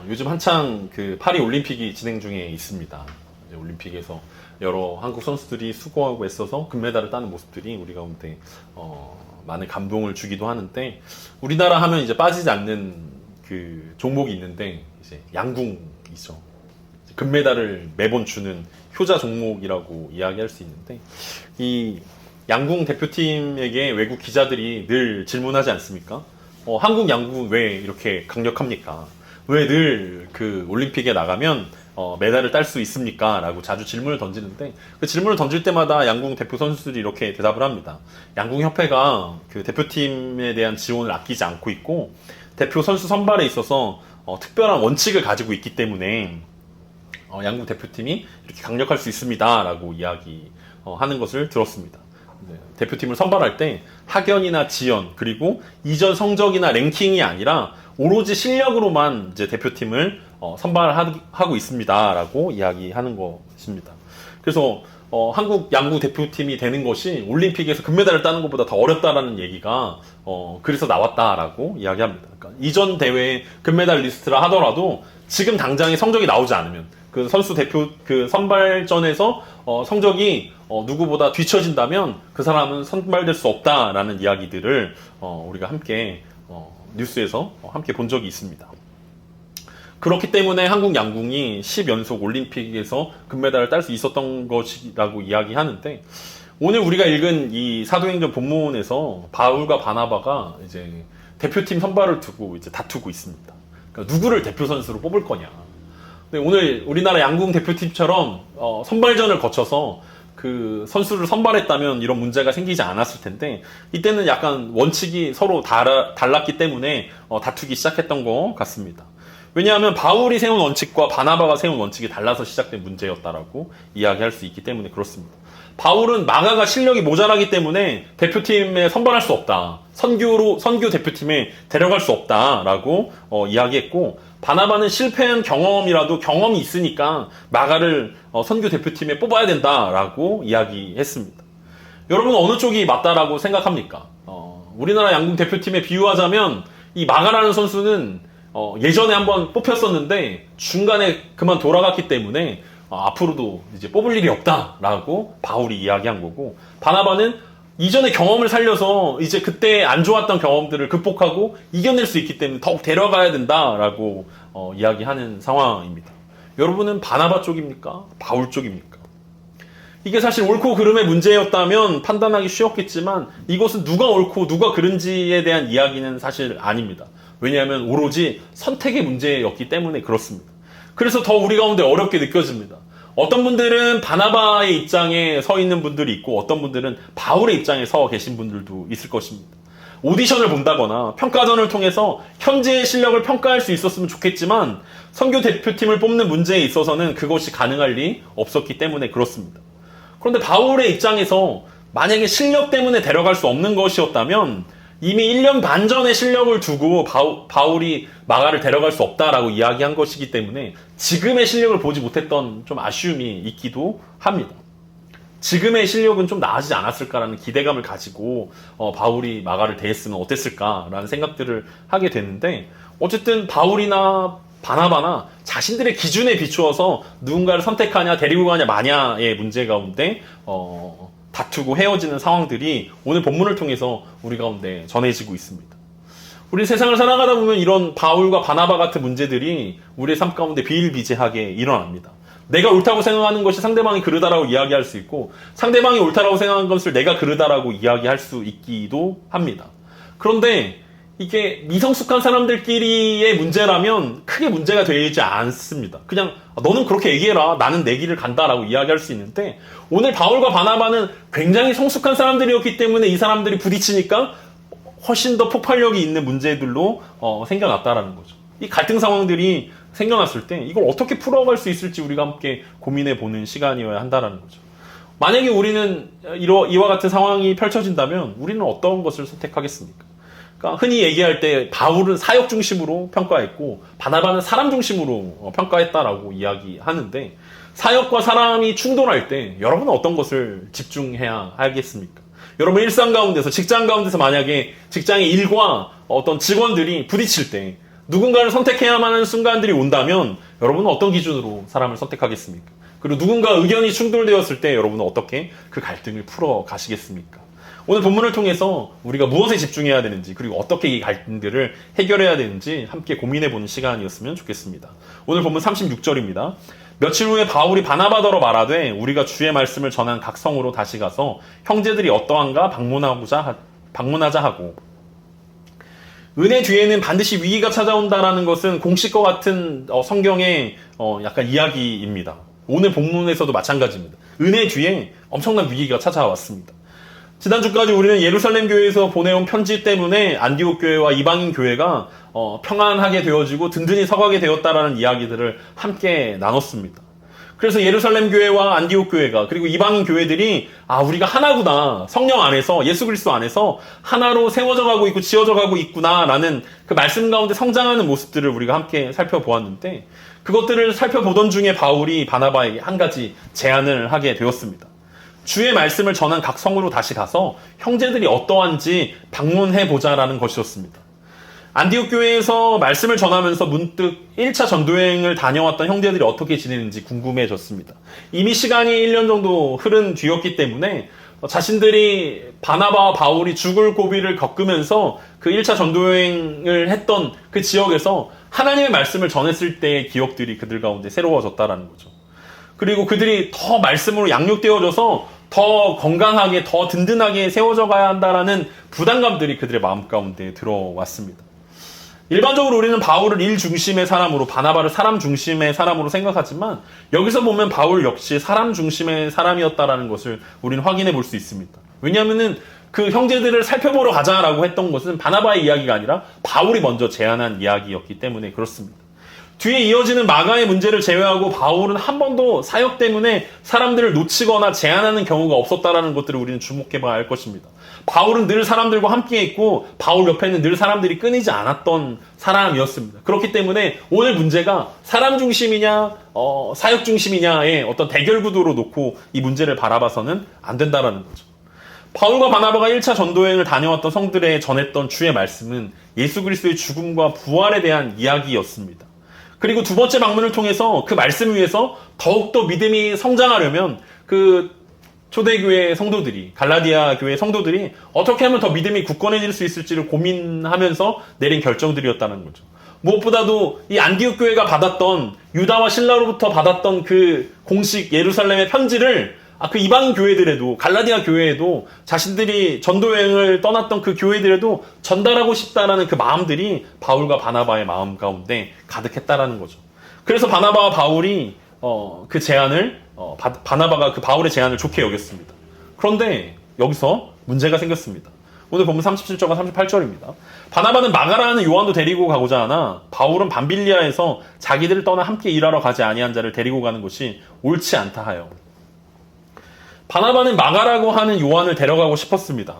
요즘 한창 그 파리 올림픽이 진행 중에 있습니다. 이제 올림픽에서 여러 한국 선수들이 수고하고 애써서 금메달을 따는 모습들이 우리 가운데 많은 감동을 주기도 하는데, 우리나라 하면 이제 빠지지 않는 그 종목이 있는데 이제 양궁이죠. 금메달을 매번 주는 효자 종목이라고 이야기할 수 있는데, 이 양궁 대표팀에게 외국 기자들이 늘 질문하지 않습니까? 한국 양궁 왜 이렇게 강력합니까? 왜 늘 그 올림픽에 나가면 메달을 딸 수 있습니까? 라고 자주 질문을 던지는데, 그 질문을 던질 때마다 양궁 대표 선수들이 이렇게 대답을 합니다. 양궁협회가 그 대표팀에 대한 지원을 아끼지 않고 있고, 대표 선수 선발에 있어서 특별한 원칙을 가지고 있기 때문에 양궁 대표팀이 이렇게 강력할 수 있습니다. 라고 이야기하는 것을 들었습니다. 네, 대표팀을 선발할 때 학연이나 지연, 그리고 이전 성적이나 랭킹이 아니라 오로지 실력으로만 이제 대표팀을 선발하고 있습니다라고 이야기하는 것입니다. 그래서 한국 양궁 대표팀이 되는 것이 올림픽에서 금메달을 따는 것보다 더 어렵다라는 얘기가 그래서 나왔다라고 이야기합니다. 그러니까 이전 대회의 금메달 리스트라 하더라도 지금 당장의 성적이 나오지 않으면, 그 선수 대표 그 선발전에서 성적이 누구보다 뒤처진다면 그 사람은 선발될 수 없다라는 이야기들을 우리가 함께 뉴스에서 함께 본 적이 있습니다. 그렇기 때문에 한국 양궁이 10연속 올림픽에서 금메달을 딸 수 있었던 것이라고 이야기하는데, 오늘 우리가 읽은 이 사도행전 본문에서 바울과 바나바가 이제 대표팀 선발을 두고 이제 다투고 있습니다. 그러니까 누구를 대표 선수로 뽑을 거냐. 근데 오늘 우리나라 양궁 대표팀처럼 선발전을 거쳐서 그 선수를 선발했다면 이런 문제가 생기지 않았을 텐데, 이때는 약간 원칙이 서로 달랐기 때문에 다투기 시작했던 것 같습니다. 왜냐하면 바울이 세운 원칙과 바나바가 세운 원칙이 달라서 시작된 문제였다라고 이야기할 수 있기 때문에 그렇습니다. 바울은 마가가 실력이 모자라기 때문에 대표팀에 선발할 수 없다, 선교 대표팀에 데려갈 수 없다라고 이야기했고, 바나바는 실패한 경험이라도 경험이 있으니까 마가를 선교 대표팀에 뽑아야 된다라고 이야기했습니다. 여러분, 어느 쪽이 맞다라고 생각합니까? 우리나라 양궁 대표팀에 비유하자면 이 마가라는 선수는 예전에 한번 뽑혔었는데 중간에 그만 돌아갔기 때문에 앞으로도 이제 뽑을 일이 없다라고 바울이 이야기한 거고, 바나바는 이전의 경험을 살려서 이제 그때 안 좋았던 경험들을 극복하고 이겨낼 수 있기 때문에 더욱 데려가야 된다라고 이야기하는 상황입니다. 여러분은 바나바 쪽입니까? 바울 쪽입니까? 이게 사실 옳고 그름의 문제였다면 판단하기 쉬웠겠지만, 이것은 누가 옳고 누가 그른지에 대한 이야기는 사실 아닙니다. 왜냐하면 오로지 선택의 문제였기 때문에 그렇습니다. 그래서 더 우리 가운데 어렵게 느껴집니다. 어떤 분들은 바나바의 입장에 서 있는 분들이 있고, 어떤 분들은 바울의 입장에 서 계신 분들도 있을 것입니다. 오디션을 본다거나 평가전을 통해서 현재의 실력을 평가할 수 있었으면 좋겠지만, 선교 대표팀을 뽑는 문제에 있어서는 그것이 가능할 리 없었기 때문에 그렇습니다. 그런데 바울의 입장에서 만약에 실력 때문에 데려갈 수 없는 것이었다면 이미 1년 반 전의 실력을 두고 바울이 마가를 데려갈 수 없다라고 이야기한 것이기 때문에 지금의 실력을 보지 못했던 좀 아쉬움이 있기도 합니다. 지금의 실력은 좀 나아지지 않았을까라는 기대감을 가지고 바울이 마가를 대했으면 어땠을까라는 생각들을 하게 되는데, 어쨌든 바울이나 바나바나 자신들의 기준에 비추어서 누군가를 선택하냐 데리고 가냐 마냐의 문제 가운데 다투고 헤어지는 상황들이 오늘 본문을 통해서 우리 가운데 전해지고 있습니다. 우리 세상을 살아가다 보면 이런 바울과 바나바 같은 문제들이 우리의 삶 가운데 비일비재하게 일어납니다. 내가 옳다고 생각하는 것이 상대방이 그르다라고 이야기할 수 있고, 상대방이 옳다라고 생각하는 것을 내가 그르다라고 이야기할 수 있기도 합니다. 그런데 이게 미성숙한 사람들끼리의 문제라면 크게 문제가 되지 않습니다. 그냥 너는 그렇게 얘기해라, 나는 내 길을 간다라고 이야기할 수 있는데, 오늘 바울과 바나바는 굉장히 성숙한 사람들이었기 때문에 이 사람들이 부딪히니까 훨씬 더 폭발력이 있는 문제들로 생겨났다라는 거죠. 이 갈등 상황들이 생겨났을 때 이걸 어떻게 풀어갈 수 있을지 우리가 함께 고민해보는 시간이어야 한다라는 거죠. 만약에 우리는 이와 같은 상황이 펼쳐진다면 우리는 어떤 것을 선택하겠습니까? 그러니까 흔히 얘기할 때 바울은 사역 중심으로 평가했고 바나바는 사람 중심으로 평가했다라고 이야기하는데, 사역과 사람이 충돌할 때 여러분은 어떤 것을 집중해야 하겠습니까? 여러분 일상 가운데서, 직장 가운데서 만약에 직장의 일과 어떤 직원들이 부딪힐 때 누군가를 선택해야만 하는 순간들이 온다면 여러분은 어떤 기준으로 사람을 선택하겠습니까? 그리고 누군가 의견이 충돌되었을 때 여러분은 어떻게 그 갈등을 풀어 가시겠습니까? 오늘 본문을 통해서 우리가 무엇에 집중해야 되는지 그리고 어떻게 이 갈등들을 해결해야 되는지 함께 고민해보는 시간이었으면 좋겠습니다. 오늘 본문 36절입니다. 며칠 후에 바울이 바나바더러 말하되 우리가 주의 말씀을 전한 각 성으로 다시 가서 형제들이 어떠한가 방문하자 하고, 은혜 뒤에는 반드시 위기가 찾아온다라는 것은 공식과 같은 성경의 약간 이야기입니다. 오늘 본문에서도 마찬가지입니다. 은혜 뒤에 엄청난 위기가 찾아왔습니다. 지난주까지 우리는 예루살렘 교회에서 보내온 편지 때문에 안디옥 교회와 이방인 교회가 평안하게 되어지고 든든히 서가게 되었다라는 이야기들을 함께 나눴습니다. 그래서 예루살렘 교회와 안디옥 교회가 그리고 이방인 교회들이 우리가 하나구나, 성령 안에서 예수 그리스도 안에서 하나로 세워져 가고 있고 지어져 가고 있구나라는 그 말씀 가운데 성장하는 모습들을 우리가 함께 살펴보았는데, 그것들을 살펴보던 중에 바울이 바나바에게 한 가지 제안을 하게 되었습니다. 주의 말씀을 전한 각 성으로 다시 가서 형제들이 어떠한지 방문해보자라는 것이었습니다. 안디옥 교회에서 말씀을 전하면서 문득 1차 전도여행을 다녀왔던 형제들이 어떻게 지내는지 궁금해졌습니다. 이미 시간이 1년 정도 흐른 뒤였기 때문에 자신들이 바나바와 바울이 죽을 고비를 겪으면서 그 1차 전도여행을 했던 그 지역에서 하나님의 말씀을 전했을 때의 기억들이 그들 가운데 새로워졌다라는 거죠. 그리고 그들이 더 말씀으로 양육되어져서 더 건강하게, 더 든든하게 세워져 가야 한다라는 부담감들이 그들의 마음 가운데 들어왔습니다. 일반적으로 우리는 바울을 일 중심의 사람으로, 바나바를 사람 중심의 사람으로 생각하지만 여기서 보면 바울 역시 사람 중심의 사람이었다라는 것을 우리는 확인해 볼 수 있습니다. 왜냐하면은 그 형제들을 살펴보러 가자라고 했던 것은 바나바의 이야기가 아니라 바울이 먼저 제안한 이야기였기 때문에 그렇습니다. 뒤에 이어지는 마가의 문제를 제외하고 바울은 한 번도 사역 때문에 사람들을 놓치거나 제한하는 경우가 없었다라는 것들을 우리는 주목해봐야 할 것입니다. 바울은 늘 사람들과 함께 있고 바울 옆에는 늘 사람들이 끊이지 않았던 사람이었습니다. 그렇기 때문에 오늘 문제가 사람 중심이냐 사역 중심이냐의 어떤 대결 구도로 놓고 이 문제를 바라봐서는 안 된다라는 거죠. 바울과 바나바가 1차 전도여행을 다녀왔던 성들에 전했던 주의 말씀은 예수 그리스도의 죽음과 부활에 대한 이야기였습니다. 그리고 두 번째 방문을 통해서 그 말씀 위에서 더욱더 믿음이 성장하려면 그 초대교회 성도들이, 갈라디아 교회 성도들이 어떻게 하면 더 믿음이 굳건해질 수 있을지를 고민하면서 내린 결정들이었다는 거죠. 무엇보다도 이 안디옥 교회가 받았던, 유다와 신라로부터 받았던 그 공식 예루살렘의 편지를 그 이방인 교회들에도, 갈라디아 교회에도, 자신들이 전도여행을 떠났던 그 교회들에도 전달하고 싶다라는 그 마음들이 바울과 바나바의 마음 가운데 가득했다라는 거죠. 그래서 바나바와 바울이 그 제안을 바나바가 그 바울의 제안을 좋게 여겼습니다. 그런데 여기서 문제가 생겼습니다. 오늘 보면 37절과 38절입니다. 바나바는 마가라는 요한도 데리고 가고자 하나 바울은 밤빌리아에서 자기들을 떠나 함께 일하러 가지 아니한 자를 데리고 가는 것이 옳지 않다 하여. 바나바는 마가라고 하는 요한을 데려가고 싶었습니다.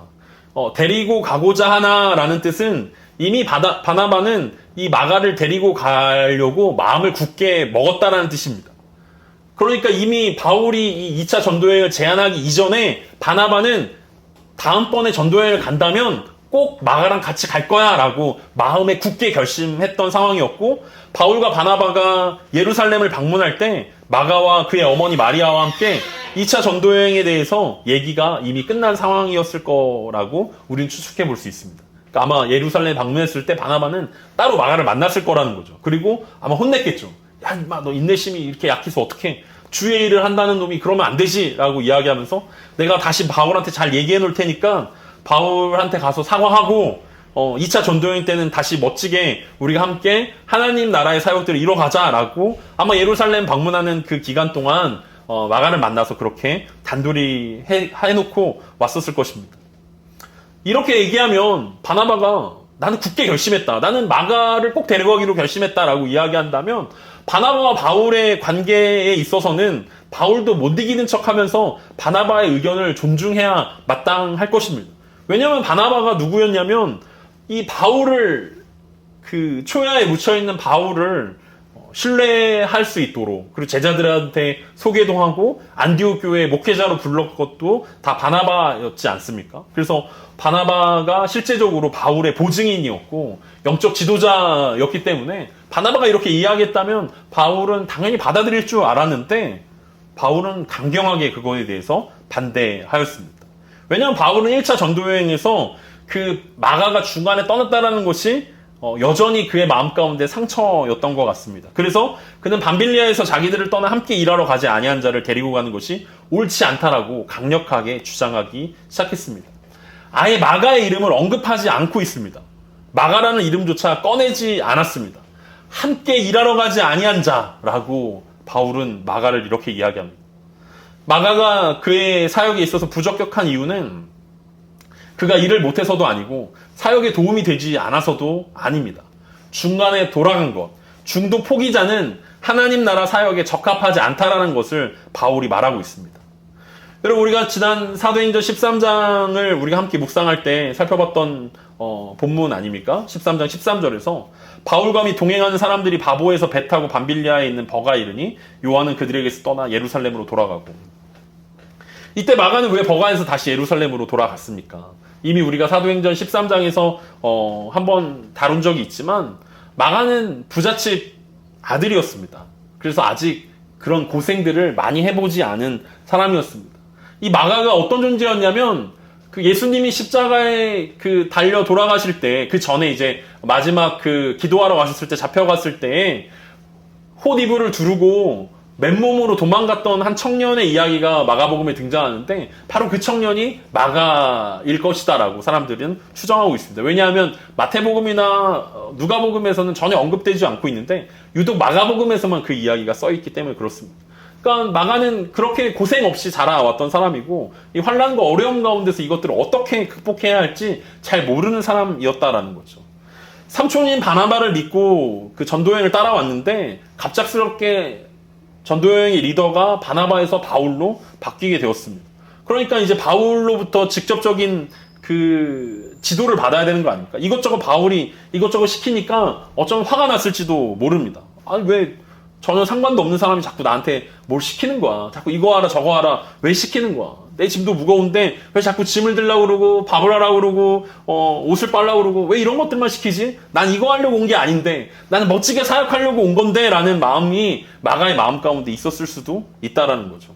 데리고 가고자 하나라는 뜻은 이미 바나바는 이 마가를 데리고 가려고 마음을 굳게 먹었다라는 뜻입니다. 그러니까 이미 바울이 이 2차 전도여행을 제안하기 이전에 바나바는 다음번에 전도여행을 간다면 꼭 마가랑 같이 갈 거야 라고 마음에 굳게 결심했던 상황이었고, 바울과 바나바가 예루살렘을 방문할 때 마가와 그의 어머니 마리아와 함께 2차 전도여행에 대해서 얘기가 이미 끝난 상황이었을 거라고 우리는 추측해 볼 수 있습니다. 그러니까 아마 예루살렘에 방문했을 때 바나바는 따로 마가를 만났을 거라는 거죠. 그리고 아마 혼냈겠죠. 야, 임마, 너 인내심이 이렇게 약해서 어떡해. 주의 일을 한다는 놈이 그러면 안 되지 라고 이야기하면서 내가 다시 바울한테 잘 얘기해 놓을 테니까 바울한테 가서 사과하고 2차 전도여행 때는 다시 멋지게 우리가 함께 하나님 나라의 사역들을 이뤄가자라고 아마 예루살렘 방문하는 그 기간 동안 마가를 만나서 그렇게 단둘이 해놓고 왔었을 것입니다. 이렇게 얘기하면 바나바가 나는 굳게 결심했다, 나는 마가를 꼭 데려가기로 결심했다라고 이야기한다면 바나바와 바울의 관계에 있어서는 바울도 못 이기는 척하면서 바나바의 의견을 존중해야 마땅할 것입니다. 왜냐하면 바나바가 누구였냐면 이 바울을, 그 초야에 묻혀있는 바울을 신뢰할 수 있도록 그리고 제자들한테 소개도 하고 안디옥 교회 목회자로 불렀 것도 다 바나바였지 않습니까? 그래서 바나바가 실제적으로 바울의 보증인이었고 영적 지도자였기 때문에 바나바가 이렇게 이야기했다면 바울은 당연히 받아들일 줄 알았는데 바울은 강경하게 그거에 대해서 반대하였습니다. 왜냐하면 바울은 1차 전도여행에서 그 마가가 중간에 떠났다라는 것이 여전히 그의 마음 가운데 상처였던 것 같습니다. 그래서 그는 밤빌리아에서 자기들을 떠나 함께 일하러 가지 아니한 자를 데리고 가는 것이 옳지 않다라고 강력하게 주장하기 시작했습니다. 아예 마가의 이름을 언급하지 않고 있습니다. 마가라는 이름조차 꺼내지 않았습니다. 함께 일하러 가지 아니한 자라고 바울은 마가를 이렇게 이야기합니다. 마가가 그의 사역에 있어서 부적격한 이유는 그가 일을 못해서도 아니고 사역에 도움이 되지 않아서도 아닙니다. 중간에 돌아간 것, 중도 포기자는 하나님 나라 사역에 적합하지 않다라는 것을 바울이 말하고 있습니다. 여러분, 우리가 지난 사도행전 13장을 우리가 함께 묵상할 때 살펴봤던 본문 아닙니까? 13장 13절에서 바울과 및 동행하는 사람들이 바보에서 배 타고 밤빌리아에 있는 버가에 이르니 요한은 그들에게서 떠나 예루살렘으로 돌아가고, 이때 마가는 왜 버가에서 다시 예루살렘으로 돌아갔습니까? 이미 우리가 사도행전 13장에서 한번 다룬 적이 있지만 마가는 부잣집 아들이었습니다. 그래서 아직 그런 고생들을 많이 해보지 않은 사람이었습니다. 이 마가가 어떤 존재였냐면 그 예수님이 십자가에 그 달려 돌아가실 때, 그 전에 이제 마지막 그 기도하러 가셨을 때 잡혀갔을 때 옷 이불을 두르고 맨몸으로 도망갔던 한 청년의 이야기가 마가복음에 등장하는데 바로 그 청년이 마가일 것이다라고 사람들은 추정하고 있습니다. 왜냐하면 마태복음이나 누가복음에서는 전혀 언급되지 않고 있는데 유독 마가복음에서만 그 이야기가 써있기 때문에 그렇습니다. 그러니까 마가는 그렇게 고생 없이 자라왔던 사람이고 이 환난과 어려움 가운데서 이것들을 어떻게 극복해야 할지 잘 모르는 사람이었다라는 거죠. 삼촌인 바나바를 믿고 그 전도여행을 따라왔는데 갑작스럽게 전도여행의 리더가 바나바에서 바울로 바뀌게 되었습니다. 그러니까 이제 바울로부터 직접적인 그 지도를 받아야 되는 거 아닙니까? 이것저것 바울이 이것저것 시키니까 어쩌면 화가 났을지도 모릅니다. 아니, 왜 전혀 상관도 없는 사람이 자꾸 나한테 뭘 시키는 거야? 자꾸 이거 하라 저거 하라 왜 시키는 거야? 내 짐도 무거운데 왜 자꾸 짐을 들라고 그러고 밥을 하라고 그러고 옷을 빨라고 그러고 왜 이런 것들만 시키지? 난 이거 하려고 온 게 아닌데, 나는 멋지게 사역하려고 온 건데 라는 마음이 마가의 마음 가운데 있었을 수도 있다라는 거죠.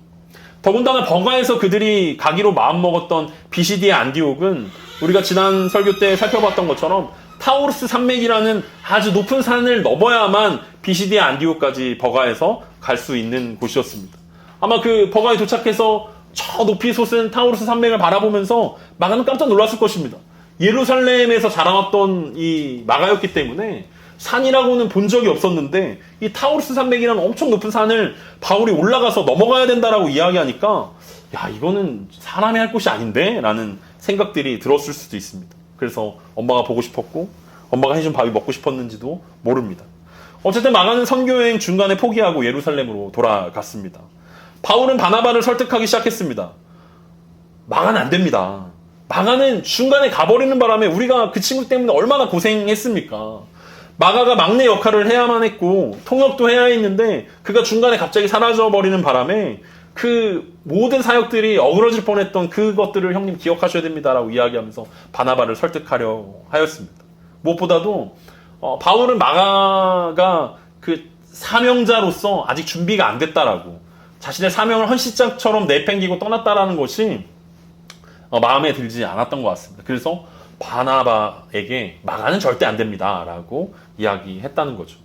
더군다나 버가에서 그들이 가기로 마음먹었던 비시디의 안디옥은 우리가 지난 설교 때 살펴봤던 것처럼 타우르스 산맥이라는 아주 높은 산을 넘어야만 비시디의 안디옥까지 버가에서 갈 수 있는 곳이었습니다. 아마 그 버가에 도착해서 저 높이 솟은 타우르스 산맥을 바라보면서 마가는 깜짝 놀랐을 것입니다. 예루살렘에서 자라왔던 이 마가였기 때문에 산이라고는 본 적이 없었는데 이 타우르스 산맥이라는 엄청 높은 산을 바울이 올라가서 넘어가야 된다라고 이야기하니까 야, 이거는 사람이 할 곳이 아닌데? 라는 생각들이 들었을 수도 있습니다. 그래서 엄마가 보고 싶었고 엄마가 해준 밥이 먹고 싶었는지도 모릅니다. 어쨌든 마가는 선교여행 중간에 포기하고 예루살렘으로 돌아갔습니다. 바울은 바나바를 설득하기 시작했습니다. 마가는 안 됩니다. 마가는 중간에 가버리는 바람에 우리가 그 친구 때문에 얼마나 고생했습니까? 마가가 막내 역할을 해야만 했고 통역도 해야 했는데 그가 중간에 갑자기 사라져버리는 바람에 그 모든 사역들이 어그러질 뻔했던 그것들을 형님 기억하셔야 됩니다라고 이야기하면서 바나바를 설득하려 하였습니다. 무엇보다도 바울은 마가가 그 사명자로서 아직 준비가 안 됐다라고, 자신의 사명을 헌신장처럼 내팽기고 떠났다라는 것이 마음에 들지 않았던 것 같습니다. 그래서 바나바에게 마가는 절대 안 됩니다 라고 이야기했다는 거죠.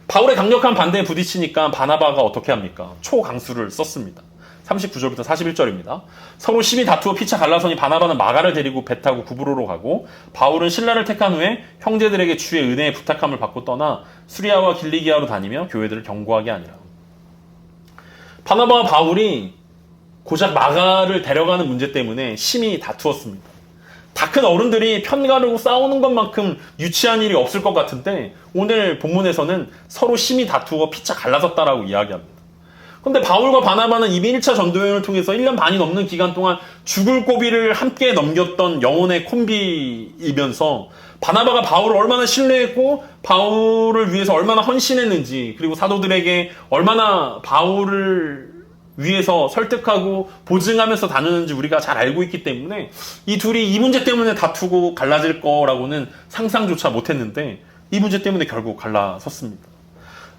바울의 강력한 반대에 부딪히니까 바나바가 어떻게 합니까? 초강수를 썼습니다. 39절부터 41절입니다. 서로 심히 다투어 피차 갈라서니 바나바는 마가를 데리고 배 타고 구브로로 가고 바울은 신라를 택한 후에 형제들에게 주의 은혜의 부탁함을 받고 떠나 수리아와 길리기아로 다니며 교회들을 경고하게 하니라. 바나바와 바울이 고작 마가를 데려가는 문제 때문에 심히 다투었습니다. 다 큰 어른들이 편가르고 싸우는 것만큼 유치한 일이 없을 것 같은데 오늘 본문에서는 서로 심히 다투어 피차 갈라졌다라고 이야기합니다. 그런데 바울과 바나바는 이미 1차 전도여행을 통해서 1년 반이 넘는 기간 동안 죽을 고비를 함께 넘겼던 영혼의 콤비이면서 바나바가 바울을 얼마나 신뢰했고 바울을 위해서 얼마나 헌신했는지, 그리고 사도들에게 얼마나 바울을 위해서 설득하고 보증하면서 다녔는지 우리가 잘 알고 있기 때문에 이 둘이 이 문제 때문에 다투고 갈라질 거라고는 상상조차 못했는데 이 문제 때문에 결국 갈라섰습니다.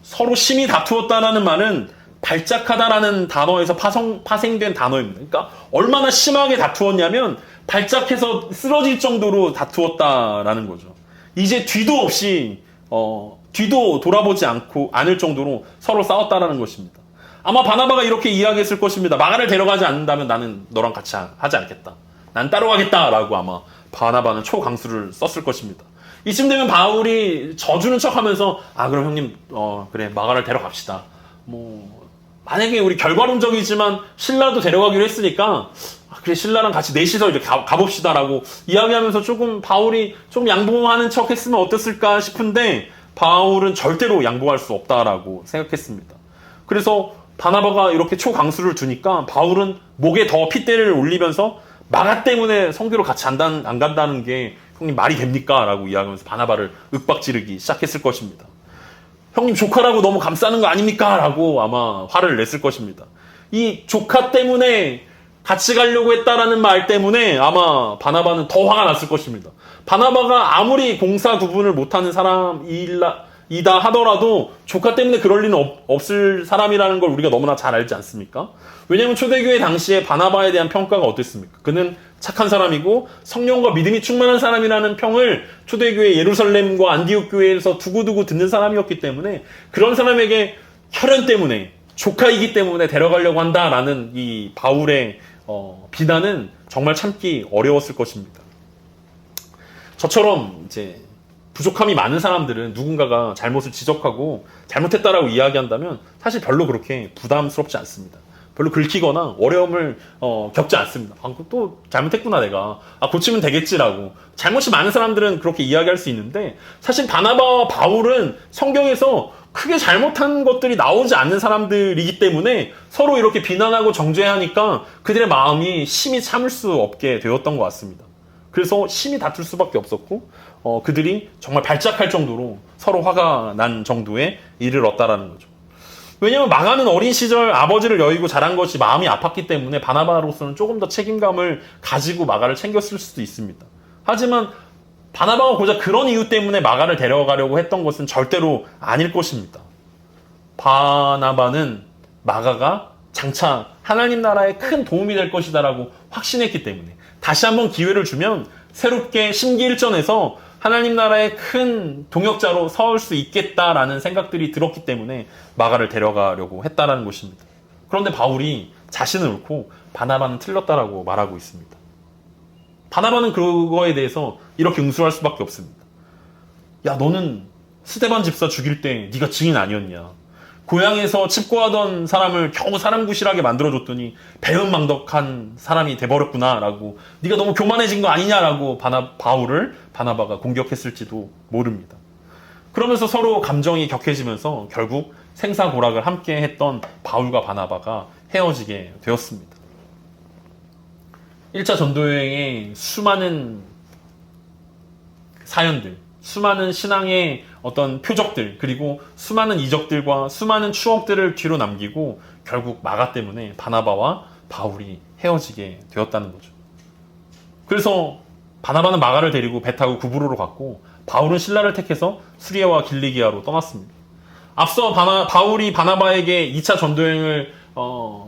서로 심히 다투었다라는 말은 발작하다라는 단어에서 파생된 단어입니다. 그러니까 얼마나 심하게 다투었냐면 발작해서 쓰러질 정도로 다투었다라는 거죠. 이제 뒤도 없이 뒤도 돌아보지 않을 정도로 서로 싸웠다라는 것입니다. 아마 바나바가 이렇게 이야기했을 것입니다. 마가를 데려가지 않는다면 나는 너랑 같이 하지 않겠다. 난 따로 가겠다라고 아마 바나바는 초강수를 썼을 것입니다. 이쯤 되면 바울이 져주는 척하면서 그럼 형님 그래 마가를 데려갑시다. 만약에 우리 결과론적이지만 신라도 데려가기로 했으니까 그래 신라랑 같이 넷이서 이제 가봅시다라고 이야기하면서 조금 바울이 좀 양보하는 척 했으면 어땠을까 싶은데 바울은 절대로 양보할 수 없다라고 생각했습니다. 그래서 바나바가 이렇게 초강수를 두니까 바울은 목에 더 핏대를 올리면서 마가 때문에 성교로 같이 안 간다는 게 형님 말이 됩니까? 라고 이야기하면서 바나바를 윽박지르기 시작했을 것입니다. 형님 조카라고 너무 감싸는 거 아닙니까? 라고 아마 화를 냈을 것입니다. 이 조카 때문에 같이 가려고 했다라는 말 때문에 아마 바나바는 더 화가 났을 것입니다. 바나바가 아무리 공사 구분을 못하는 사람이다 하더라도 조카 때문에 그럴 리는 없을 사람이라는 걸 우리가 너무나 잘 알지 않습니까? 왜냐하면 초대교회 당시에 바나바에 대한 평가가 어땠습니까? 그는 착한 사람이고 성령과 믿음이 충만한 사람이라는 평을 초대교회 예루살렘과 안디옥 교회에서 두고두고 듣는 사람이었기 때문에 그런 사람에게 혈연 때문에 조카이기 때문에 데려가려고 한다라는 이 바울의 비난은 정말 참기 어려웠을 것입니다. 저처럼 이제 부족함이 많은 사람들은 누군가가 잘못을 지적하고 잘못했다라고 이야기한다면 사실 별로 그렇게 부담스럽지 않습니다. 별로 긁히거나 어려움을 겪지 않습니다. 또 잘못했구나 내가. 고치면 되겠지라고. 잘못이 많은 사람들은 그렇게 이야기할 수 있는데 사실 바나바와 바울은 성경에서 크게 잘못한 것들이 나오지 않는 사람들이기 때문에 서로 이렇게 비난하고 정죄하니까 그들의 마음이 심히 참을 수 없게 되었던 것 같습니다. 그래서 심히 다툴 수밖에 없었고 그들이 정말 발작할 정도로 서로 화가 난 정도에 이르렀다라는 거죠. 왜냐하면 마가는 어린 시절 아버지를 여의고 자란 것이 마음이 아팠기 때문에 바나바로서는 조금 더 책임감을 가지고 마가를 챙겼을 수도 있습니다. 하지만 바나바가 고작 그런 이유 때문에 마가를 데려가려고 했던 것은 절대로 아닐 것입니다. 바나바는 마가가 장차 하나님 나라에 큰 도움이 될 것이다라고 확신했기 때문에 다시 한번 기회를 주면 새롭게 심기일전에서 하나님 나라의 큰 동역자로 설 수 있겠다라는 생각들이 들었기 때문에 마가를 데려가려고 했다라는 것입니다. 그런데 바울이 자신은 옳고 바나바는 틀렸다라고 말하고 있습니다. 바나바는 그거에 대해서 이렇게 응수할 수밖에 없습니다. 야, 너는 스데반 집사 죽일 때 네가 증인 아니었냐? 고향에서 칩고하던 사람을 겨우 사람 구실하게 만들어줬더니 배은망덕한 사람이 돼버렸구나 라고 네가 너무 교만해진 거 아니냐라고 바울을 바나바가 공격했을지도 모릅니다. 그러면서 서로 감정이 격해지면서 결국 생사고락을 함께 했던 바울과 바나바가 헤어지게 되었습니다. 1차 전도여행의 수많은 사연들, 수많은 신앙의 어떤 표적들, 그리고 수많은 이적들과 수많은 추억들을 뒤로 남기고 결국 마가 때문에 바나바와 바울이 헤어지게 되었다는 거죠. 그래서 바나바는 마가를 데리고 배 타고 구브로로 갔고 바울은 신라를 택해서 수리아와 길리기아로 떠났습니다. 앞서 바울이 바나바에게 2차 전도여행을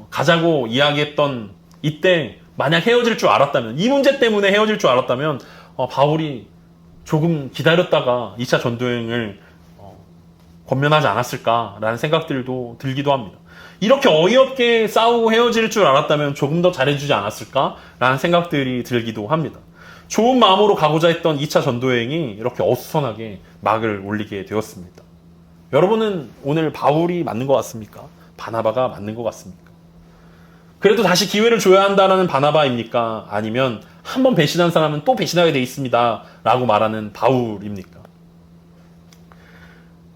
가자고 이야기했던 이때 만약 헤어질 줄 알았다면, 이 문제 때문에 헤어질 줄 알았다면 바울이 조금 기다렸다가 2차 전도여행을 권면하지 않았을까라는 생각들도 들기도 합니다. 이렇게 어이없게 싸우고 헤어질 줄 알았다면 조금 더 잘해주지 않았을까라는 생각들이 들기도 합니다. 좋은 마음으로 가고자 했던 2차 전도여행이 이렇게 어수선하게 막을 올리게 되었습니다. 여러분은 오늘 바울이 맞는 것 같습니까? 바나바가 맞는 것 같습니까? 그래도 다시 기회를 줘야 한다는 바나바입니까? 아니면 한 번 배신한 사람은 또 배신하게 돼 있습니다 라고 말하는 바울입니까?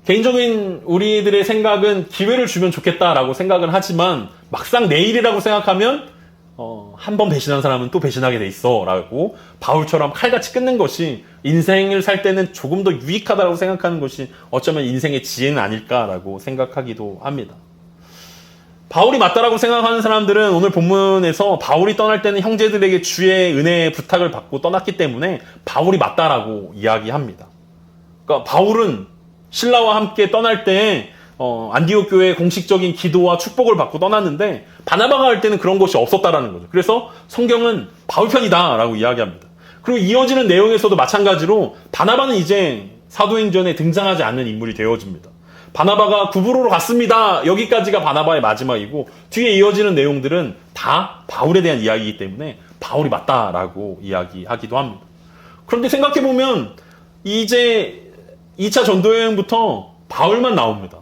개인적인 우리들의 생각은 기회를 주면 좋겠다라고 생각을 하지만 막상 내일이라고 생각하면 한 번 배신한 사람은 또 배신하게 돼 있어 라고 바울처럼 칼같이 끊는 것이 인생을 살 때는 조금 더 유익하다고 생각하는 것이 어쩌면 인생의 지혜는 아닐까라고 생각하기도 합니다. 바울이 맞다라고 생각하는 사람들은 오늘 본문에서 바울이 떠날 때는 형제들에게 주의 은혜의 부탁을 받고 떠났기 때문에 바울이 맞다라고 이야기합니다. 그러니까 바울은 신라와 함께 떠날 때 안디옥 교회의 공식적인 기도와 축복을 받고 떠났는데 바나바가 할 때는 그런 것이 없었다라는 거죠. 그래서 성경은 바울 편이다라고 이야기합니다. 그리고 이어지는 내용에서도 마찬가지로 바나바는 이제 사도행전에 등장하지 않는 인물이 되어집니다. 바나바가 구브로로 갔습니다. 여기까지가 바나바의 마지막이고 뒤에 이어지는 내용들은 다 바울에 대한 이야기이기 때문에 바울이 맞다라고 이야기하기도 합니다. 그런데 생각해보면 이제 2차 전도여행부터 바울만 나옵니다.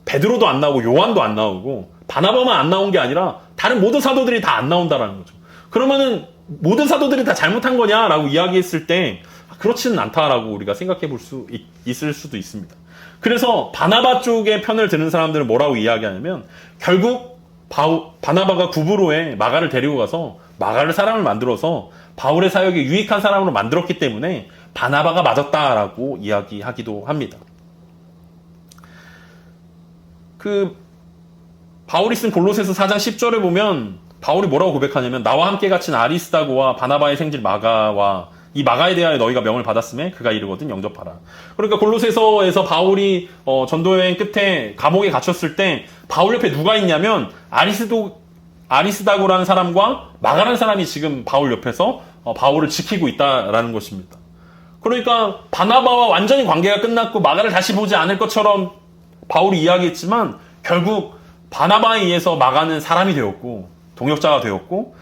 베드로도 안 나오고 요한도 안 나오고 바나바만 안 나온 게 아니라 다른 모든 사도들이 다 안 나온다라는 거죠. 그러면은 모든 사도들이 다 잘못한 거냐라고 이야기했을 때 그렇지는 않다라고 우리가 생각해 볼 수 있을 수도 있습니다. 그래서 바나바 쪽의 편을 드는 사람들은 뭐라고 이야기하냐면 결국 바나바가 구브로에 마가를 데리고 가서 마가를 사람을 만들어서 바울의 사역에 유익한 사람으로 만들었기 때문에 바나바가 맞았다라고 이야기하기도 합니다. 바울이 쓴 골로새서 4장 10절에 보면 바울이 뭐라고 고백하냐면 나와 함께 갇힌 아리스다고와 바나바의 생질 마가와 이 마가에 대하여 너희가 명을 받았음에 그가 이르거든 영접하라. 그러니까 골로새서에서 바울이 전도여행 끝에 감옥에 갇혔을 때 바울 옆에 누가 있냐면 아리스다고라는 사람과 마가라는 사람이 지금 바울 옆에서 바울을 지키고 있다라는 것입니다. 그러니까 바나바와 완전히 관계가 끝났고 마가를 다시 보지 않을 것처럼 바울이 이야기했지만 결국 바나바에 의해서 마가는 사람이 되었고 동역자가 되었고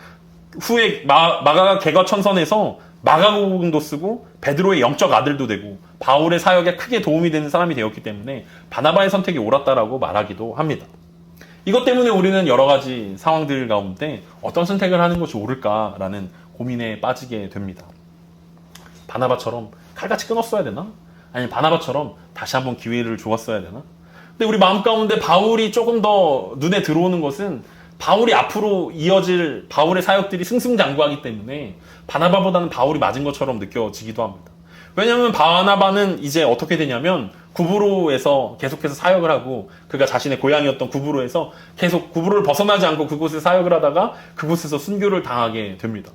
후에 마가가 개과천선해서 마가복음도 쓰고 베드로의 영적 아들도 되고 바울의 사역에 크게 도움이 되는 사람이 되었기 때문에 바나바의 선택이 옳았다라고 말하기도 합니다. 이것 때문에 우리는 여러 가지 상황들 가운데 어떤 선택을 하는 것이 옳을까라는 고민에 빠지게 됩니다. 바나바처럼 칼같이 끊었어야 되나? 아니면 바나바처럼 다시 한번 기회를 주었어야 되나? 근데 우리 마음 가운데 바울이 조금 더 눈에 들어오는 것은 바울이 앞으로 이어질 바울의 사역들이 승승장구하기 때문에 바나바보다는 바울이 맞은 것처럼 느껴지기도 합니다. 왜냐하면 바나바는 이제 어떻게 되냐면 구브로에서 계속해서 사역을 하고 그가 자신의 고향이었던 구브로에서 계속 구브로를 벗어나지 않고 그곳에서 사역을 하다가 그곳에서 순교를 당하게 됩니다.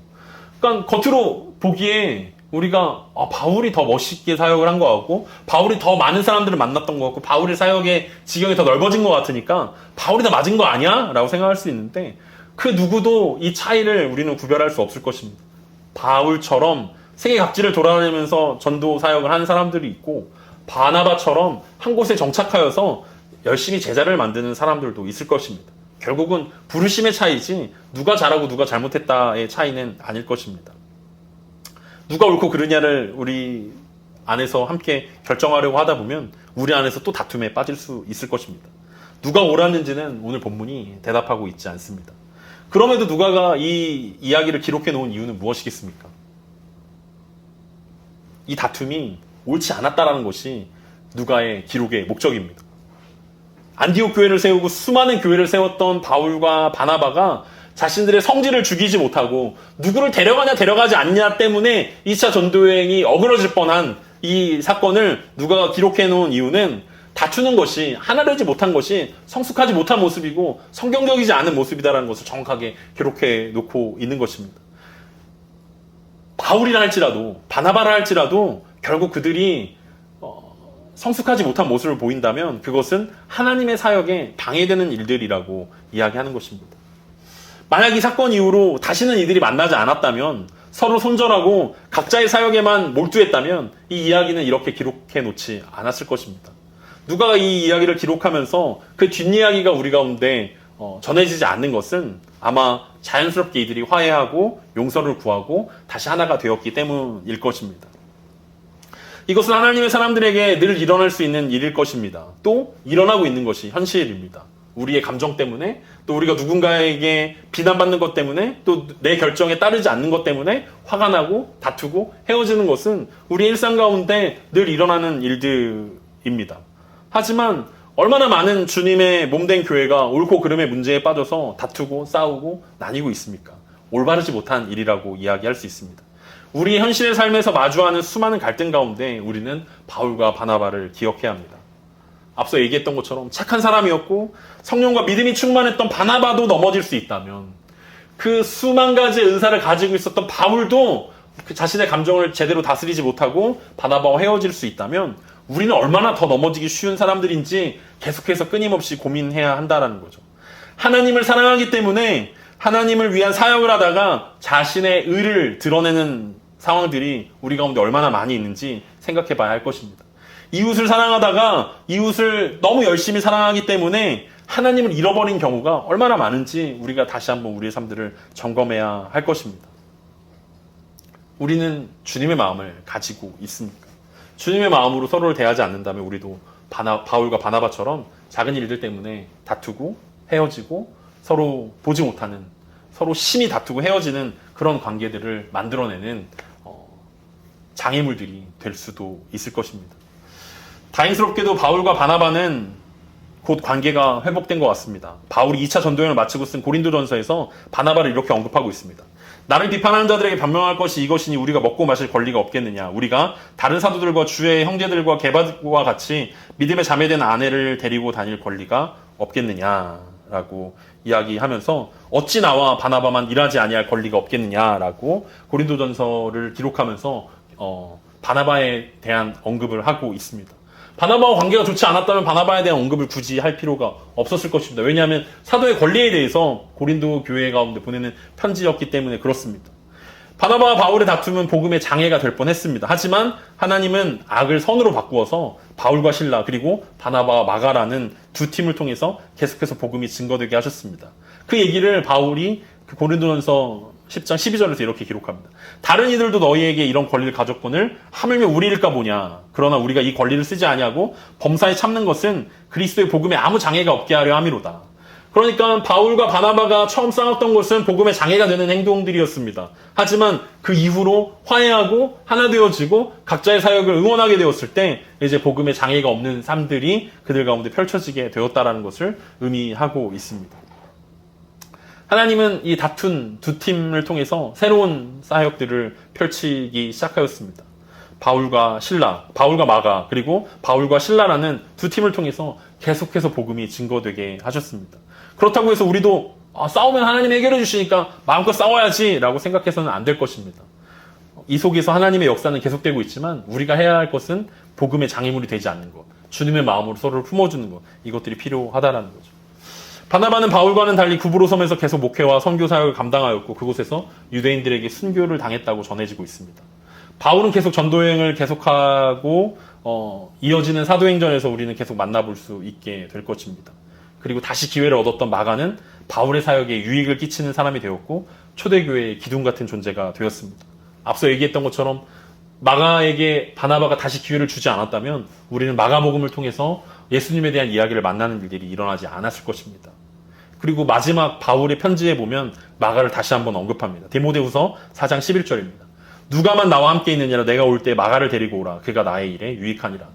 그러니까 겉으로 보기에 우리가 바울이 더 멋있게 사역을 한 것 같고 바울이 더 많은 사람들을 만났던 것 같고 바울의 사역의 지경이 더 넓어진 것 같으니까 바울이 더 맞은 거 아니야? 라고 생각할 수 있는데 그 누구도 이 차이를 우리는 구별할 수 없을 것입니다. 바울처럼 세계 각지를 돌아다니면서 전도 사역을 하는 사람들이 있고 바나바처럼 한 곳에 정착하여서 열심히 제자를 만드는 사람들도 있을 것입니다. 결국은 부르심의 차이지 누가 잘하고 누가 잘못했다의 차이는 아닐 것입니다. 누가 옳고 그르냐를 우리 안에서 함께 결정하려고 하다 보면 우리 안에서 또 다툼에 빠질 수 있을 것입니다. 누가 옳았는지는 오늘 본문이 대답하고 있지 않습니다. 그럼에도 누가가 이 이야기를 기록해 놓은 이유는 무엇이겠습니까? 이 다툼이 옳지 않았다라는 것이 누가의 기록의 목적입니다. 안디옥 교회를 세우고 수많은 교회를 세웠던 바울과 바나바가 자신들의 성질을 죽이지 못하고 누구를 데려가냐 데려가지 않냐 때문에 2차 전도여행이 어그러질 뻔한 이 사건을 누가가 기록해 놓은 이유는 다투는 것이 하나 되지 못한 것이 성숙하지 못한 모습이고 성경적이지 않은 모습이다라는 것을 정확하게 기록해 놓고 있는 것입니다. 바울이라 할지라도 바나바라 할지라도 결국 그들이 성숙하지 못한 모습을 보인다면 그것은 하나님의 사역에 방해되는 일들이라고 이야기하는 것입니다. 만약 이 사건 이후로 다시는 이들이 만나지 않았다면 서로 손절하고 각자의 사역에만 몰두했다면 이 이야기는 이렇게 기록해 놓지 않았을 것입니다. 누가가 이 이야기를 기록하면서 그 뒷이야기가 우리 가운데 전해지지 않는 것은 아마 자연스럽게 이들이 화해하고 용서를 구하고 다시 하나가 되었기 때문일 것입니다. 이것은 하나님의 사람들에게 늘 일어날 수 있는 일일 것입니다. 또 일어나고 있는 것이 현실입니다. 우리의 감정 때문에 또 우리가 누군가에게 비난받는 것 때문에 또 내 결정에 따르지 않는 것 때문에 화가 나고 다투고 헤어지는 것은 우리 일상 가운데 늘 일어나는 일들입니다. 하지만 얼마나 많은 주님의 몸된 교회가 옳고 그름의 문제에 빠져서 다투고 싸우고 나뉘고 있습니까? 올바르지 못한 일이라고 이야기할 수 있습니다. 우리 현실의 삶에서 마주하는 수많은 갈등 가운데 우리는 바울과 바나바를 기억해야 합니다. 앞서 얘기했던 것처럼 착한 사람이었고 성령과 믿음이 충만했던 바나바도 넘어질 수 있다면, 그 수만 가지의 은사를 가지고 있었던 바울도 그 자신의 감정을 제대로 다스리지 못하고 바나바와 헤어질 수 있다면, 우리는 얼마나 더 넘어지기 쉬운 사람들인지 계속해서 끊임없이 고민해야 한다는 거죠. 하나님을 사랑하기 때문에 하나님을 위한 사역을 하다가 자신의 의를 드러내는 상황들이 우리 가운데 얼마나 많이 있는지 생각해 봐야 할 것입니다. 이웃을 사랑하다가 이웃을 너무 열심히 사랑하기 때문에 하나님을 잃어버린 경우가 얼마나 많은지 우리가 다시 한번 우리의 삶들을 점검해야 할 것입니다. 우리는 주님의 마음을 가지고 있습니까? 주님의 마음으로 서로를 대하지 않는다면 우리도 바울과 바나바처럼 작은 일들 때문에 다투고 헤어지고 서로 보지 못하는, 서로 심히 다투고 헤어지는 그런 관계들을 만들어내는 장애물들이 될 수도 있을 것입니다. 다행스럽게도 바울과 바나바는 곧 관계가 회복된 것 같습니다. 바울이 2차 전도여행을 마치고 쓴 고린도전서에서 바나바를 이렇게 언급하고 있습니다. 나를 비판하는 자들에게 변명할 것이 이것이니 우리가 먹고 마실 권리가 없겠느냐. 우리가 다른 사도들과 주의 형제들과 게바와 같이 믿음의 자매된 아내를 데리고 다닐 권리가 없겠느냐라고 이야기하면서 어찌 나와 바나바만 일하지 아니할 권리가 없겠느냐라고 고린도전서를 기록하면서 바나바에 대한 언급을 하고 있습니다. 바나바와 관계가 좋지 않았다면 바나바에 대한 언급을 굳이 할 필요가 없었을 것입니다. 왜냐하면 사도의 권리에 대해서 고린도 교회 가운데 보내는 편지였기 때문에 그렇습니다. 바나바와 바울의 다툼은 복음의 장애가 될 뻔했습니다. 하지만 하나님은 악을 선으로 바꾸어서 바울과 실라 그리고 바나바와 마가라는 두 팀을 통해서 계속해서 복음이 증거되게 하셨습니다. 그 얘기를 바울이 고린도전서 10장 12절에서 이렇게 기록합니다. 다른 이들도 너희에게 이런 권리를 가졌거늘 하물며 우리일까 보냐. 그러나 우리가 이 권리를 쓰지 아니하고 범사에 참는 것은 그리스도의 복음에 아무 장애가 없게 하려 함이로다. 그러니까 바울과 바나바가 처음 싸웠던 것은 복음의 장애가 되는 행동들이었습니다. 하지만 그 이후로 화해하고 하나 되어지고 각자의 사역을 응원하게 되었을 때 이제 복음의 장애가 없는 삶들이 그들 가운데 펼쳐지게 되었다라는 것을 의미하고 있습니다. 하나님은 이 다툰 두 팀을 통해서 새로운 사역들을 펼치기 시작하였습니다. 바울과 실라, 바울과 마가, 그리고 바울과 실라라는 두 팀을 통해서 계속해서 복음이 증거되게 하셨습니다. 그렇다고 해서 우리도 싸우면 하나님이 해결해 주시니까 마음껏 싸워야지 라고 생각해서는 안 될 것입니다. 이 속에서 하나님의 역사는 계속되고 있지만 우리가 해야 할 것은 복음의 장애물이 되지 않는 것, 주님의 마음으로 서로를 품어주는 것, 이것들이 필요하다라는 거죠. 바나바는 바울과는 달리 구브로 섬에서 계속 목회와 선교 사역을 감당하였고 그곳에서 유대인들에게 순교를 당했다고 전해지고 있습니다. 바울은 계속 전도여행을 계속하고 이어지는 사도행전에서 우리는 계속 만나볼 수 있게 될 것입니다. 그리고 다시 기회를 얻었던 마가는 바울의 사역에 유익을 끼치는 사람이 되었고 초대교회의 기둥 같은 존재가 되었습니다. 앞서 얘기했던 것처럼 마가에게 바나바가 다시 기회를 주지 않았다면 우리는 마가복음을 통해서 예수님에 대한 이야기를 만나는 일들이 일어나지 않았을 것입니다. 그리고 마지막 바울의 편지에 보면 마가를 다시 한번 언급합니다. 디모데후서 4장 11절입니다. 누가만 나와 함께 있느니라 내가 올 때 마가를 데리고 오라. 그가 나의 일에 유익하니라.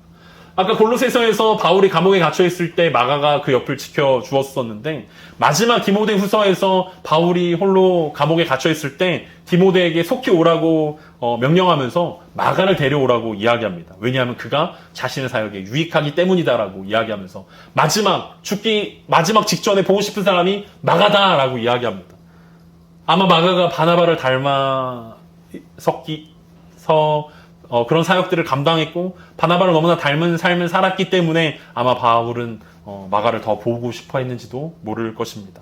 아까 골로새서에서 바울이 감옥에 gat혀 있을 때 마가가 그 옆을 지켜 주었었는데 마지막 디모데후서에서 바울이 홀로 감옥에 gat혀 있을 때 디모데에게 속히 오라고 명령하면서 마가를 데려오라고 이야기합니다. 왜냐하면 그가 자신의 사역에 유익하기 때문이다라고 이야기하면서 마지막 직전에 보고 싶은 사람이 마가다라고 이야기합니다. 아마 마가가 바나바를 그런 사역들을 감당했고 바나바를 너무나 닮은 삶을 살았기 때문에 아마 바울은 마가를 더 보고 싶어 했는지도 모를 것입니다.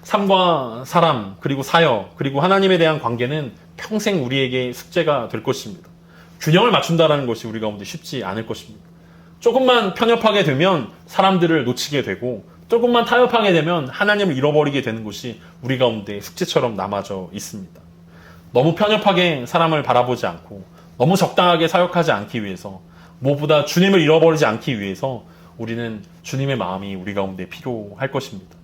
삶과 사람, 그리고 사역, 그리고 하나님에 대한 관계는 평생 우리에게 숙제가 될 것입니다. 균형을 맞춘다는 것이 우리 가운데 쉽지 않을 것입니다. 조금만 편협하게 되면 사람들을 놓치게 되고 조금만 타협하게 되면 하나님을 잃어버리게 되는 것이 우리 가운데 숙제처럼 남아져 있습니다. 너무 편협하게 사람을 바라보지 않고 너무 적당하게 사역하지 않기 위해서 무엇보다 주님을 잃어버리지 않기 위해서 우리는 주님의 마음이 우리 가운데 필요할 것입니다.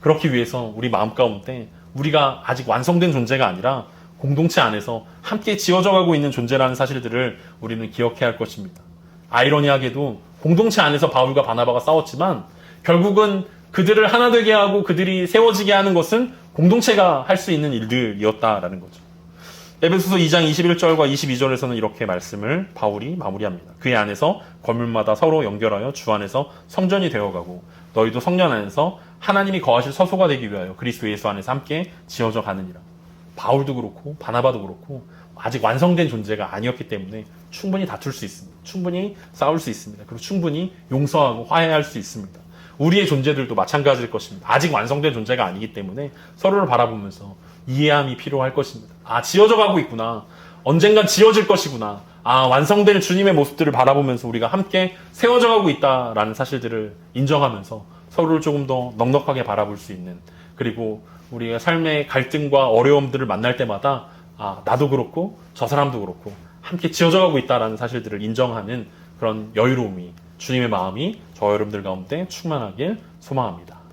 그렇기 위해서 우리 마음 가운데 우리가 아직 완성된 존재가 아니라 공동체 안에서 함께 지어져 가고 있는 존재라는 사실들을 우리는 기억해야 할 것입니다. 아이러니하게도 공동체 안에서 바울과 바나바가 싸웠지만 결국은 그들을 하나 되게 하고 그들이 세워지게 하는 것은 공동체가 할 수 있는 일들이었다라는 거죠. 에베소서 2장 21절과 22절에서는 이렇게 말씀을 바울이 마무리합니다. 그의 안에서 건물마다 서로 연결하여 주 안에서 성전이 되어가고 너희도 성전 안에서 하나님이 거하실 서소가 되기 위하여 그리스도 예수 안에서 함께 지어져 가느니라. 바울도 그렇고 바나바도 그렇고 아직 완성된 존재가 아니었기 때문에 충분히 다툴 수 있습니다. 충분히 싸울 수 있습니다. 그리고 충분히 용서하고 화해할 수 있습니다. 우리의 존재들도 마찬가지일 것입니다. 아직 완성된 존재가 아니기 때문에 서로를 바라보면서 이해함이 필요할 것입니다. 아, 지어져 가고 있구나. 언젠간 지어질 것이구나. 아, 완성된 주님의 모습들을 바라보면서 우리가 함께 세워져 가고 있다라는 사실들을 인정하면서 서로를 조금 더 넉넉하게 바라볼 수 있는, 그리고 우리가 삶의 갈등과 어려움들을 만날 때마다 아, 나도 그렇고 저 사람도 그렇고 함께 지어져 가고 있다라는 사실들을 인정하는 그런 여유로움이, 주님의 마음이 저 여러분들 가운데 충만하길 소망합니다.